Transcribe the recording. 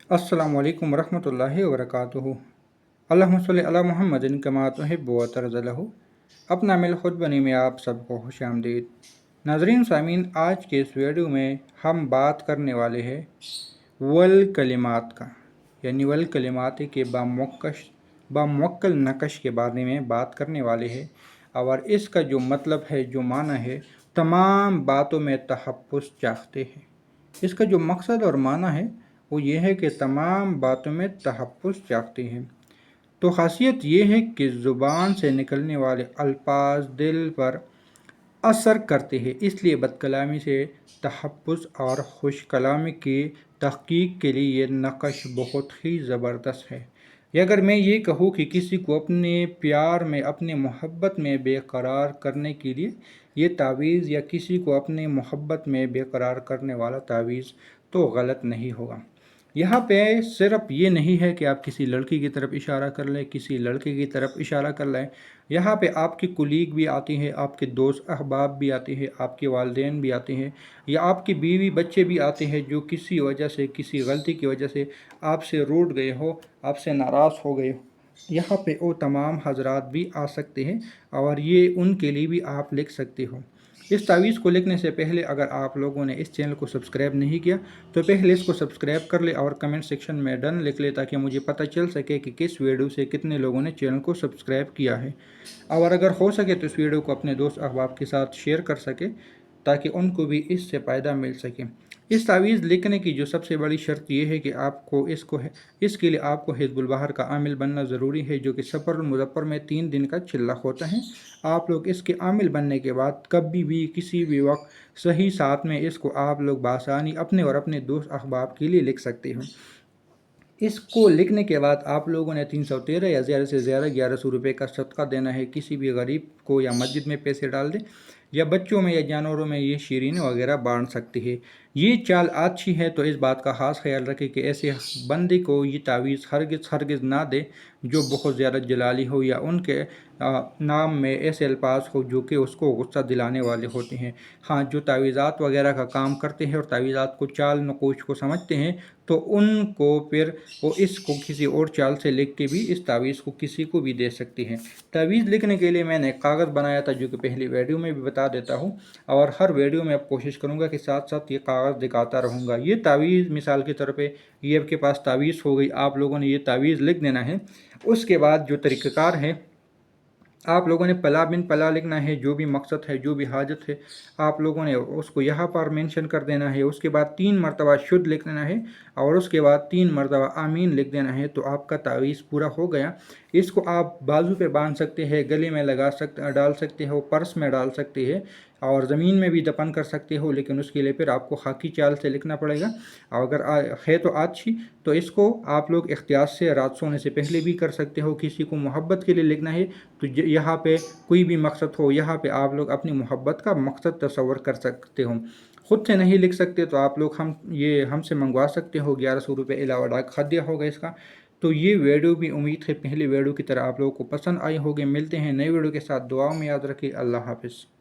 अस्सलामु अलैकुम रहमतुल्लाहि व बरकातुहू। अल्लाहुम्मा सल्लि अला मुहम्मदिन कमा तुहिब्बु व तर्ज़लहू। अपना मिल खुद बनी में आप सबको खुश आमदीद। नाज़रीन सामीन, आज के इस वीडियो में हम बात करने वाले हैं वल कलिमात का, यानी वल कलिमात के बामुवक्कल नक़श के बारे में बात करने वाले हैं। और इसका जो मतलब है, जो माना है, तमाम बातों में तहफ़्फ़ुज़ चाहते हैं। इसका जो मकसद और माना है वो ये है कि तमाम बातों में तहफ़्फ़ुज़ चाहते हैं। तो ख़ासियत ये है कि ज़ुबान से निकलने वाले अल्फाज दिल पर असर करते हैं, इसलिए बदकलामी से तहफ़्फ़ुज़ और खुश कलामी की तहक़ीक़ के लिए ये नक़श बहुत ही ज़बरदस्त है। अगर मैं ये कहूँ कि किसी को अपने प्यार में, अपने मोहब्बत में बेकरार करने के लिए ये तावीज़, या किसी को अपने मोहब्बत में बेकरार करने वाला तावीज़, तो गलत नहीं होगा। यहाँ पे सिर्फ ये नहीं है कि आप किसी लड़की की तरफ इशारा कर लें, किसी लड़के की तरफ इशारा कर लें। यहाँ पे आपकी कुलीग भी आती हैं, आपके दोस्त अहबाब भी आते हैं, आपके वालिदैन भी आते हैं, या आपकी बीवी बच्चे भी आते हैं जो किसी वजह से, किसी गलती की वजह से आपसे रूठ गए हो, आपसे नाराज़ हो गए हो। यहाँ पे वो तमाम हजरात भी आ सकते हैं और ये उनके लिए भी आप लिख सकते हो। इस तावीज़ को लिखने से पहले अगर आप लोगों ने इस चैनल को सब्सक्राइब नहीं किया तो पहले इसको सब्सक्राइब कर ले और कमेंट सेक्शन में डन लिख ले, ताकि मुझे पता चल सके कि किस वीडियो से कितने लोगों ने चैनल को सब्सक्राइब किया है। और अगर हो सके तो इस वीडियो को अपने दोस्त अहबाब के साथ शेयर कर सके, ताकि उनको भी इससे फ़ायदा मिल सके। इस तावीज़ लिखने की जो सबसे बड़ी शर्त यह है कि आपको इसके लिए आपको हिज़्बुल बहर का आमिल बनना ज़रूरी है, जो कि सफ़रुल मुज़फ़्फ़र में 3 दिन का चिल्ला होता है। आप लोग इसके आमिल बनने के बाद कभी भी, किसी भी वक्त सही साथ में इसको आप लोग बासानी अपने और अपने दोस्त अहबाब के लिए लिख सकते हो। इसको लिखने के बाद आप लोगों ने 313 या ज़्यादा से ज़्यादा 1100 रुपये का सदका देना है किसी भी गरीब को, या मस्जिद में पैसे डाल दे, या बच्चों में या जानवरों में ये शीरीन वगैरह बांट सकती है। ये चाल अच्छी है, तो इस बात का ख़ास ख्याल रखें कि ऐसे बंदे को ये तावीज़ हरगिज़ ना दे जो बहुत ज़्यादा जलाली हो, या उनके नाम में ऐसे अल्फाज हो जो कि उसको गुस्सा दिलाने वाले होते हैं। हाँ, जो तावीज़ात वगैरह का काम करते हैं और तावीज़ात को चाल नकोश को समझते हैं, तो उनको फिर वो इसको किसी और चाल से लिख के भी इस तावीज़ को किसी को भी दे सकती हैं। तावीज़ लिखने के लिए मैंने एक कागज़ बनाया था, जो कि पहली वीडियो में भी बता देता हूँ, और हर वीडियो में अब कोशिश करूँगा कि साथ साथ ये कागज़ दिखाता रहूँगा। ये तावीज़ मिसाल के तौर पे, ये आपके पास तावीज़ हो गई, आप लोगों ने ये तावीज़ लिख देना है। उसके बाद जो तरीक़ाकार है, आप लोगों ने पला बिन पला लिखना है, जो भी मकसद है, जो भी हाजत है, आप लोगों ने उसको यहाँ पर मेंशन कर देना है। उसके बाद 3 मरतबा शुद्ध लिख देना है, और उसके बाद 3 मरतबा आमीन लिख देना है, तो आपका तावीज़ पूरा हो गया। इसको आप बाजू पे बांध सकते हैं, गले में डाल सकते हो, पर्स में डाल सकते हैं, और ज़मीन में भी दफन कर सकते हो, लेकिन उसके लिए फिर आपको खाकी चाल से लिखना पड़ेगा। और अगर है तो अच्छी, तो इसको आप लोग इख्तियार से रात सोने से पहले भी कर सकते हो। किसी को मोहब्बत के लिए लिखना है तो यहाँ पे कोई भी मकसद हो, यहाँ पे आप लोग अपनी मोहब्बत का मकसद तस्वर कर सकते हो। ख़ुद से नहीं लिख सकते तो आप लोग हमसे मंगवा सकते हो। 1100 रुपये अलावा डाक खदिया होगा इसका। तो ये वीडियो भी उम्मीद है पहले वीडियो की तरह आप लोगों को पसंद आई होगी। मिलते हैं नई वीडियो के साथ, दुआओं में याद रखिए। अल्लाह हाफ़िज़।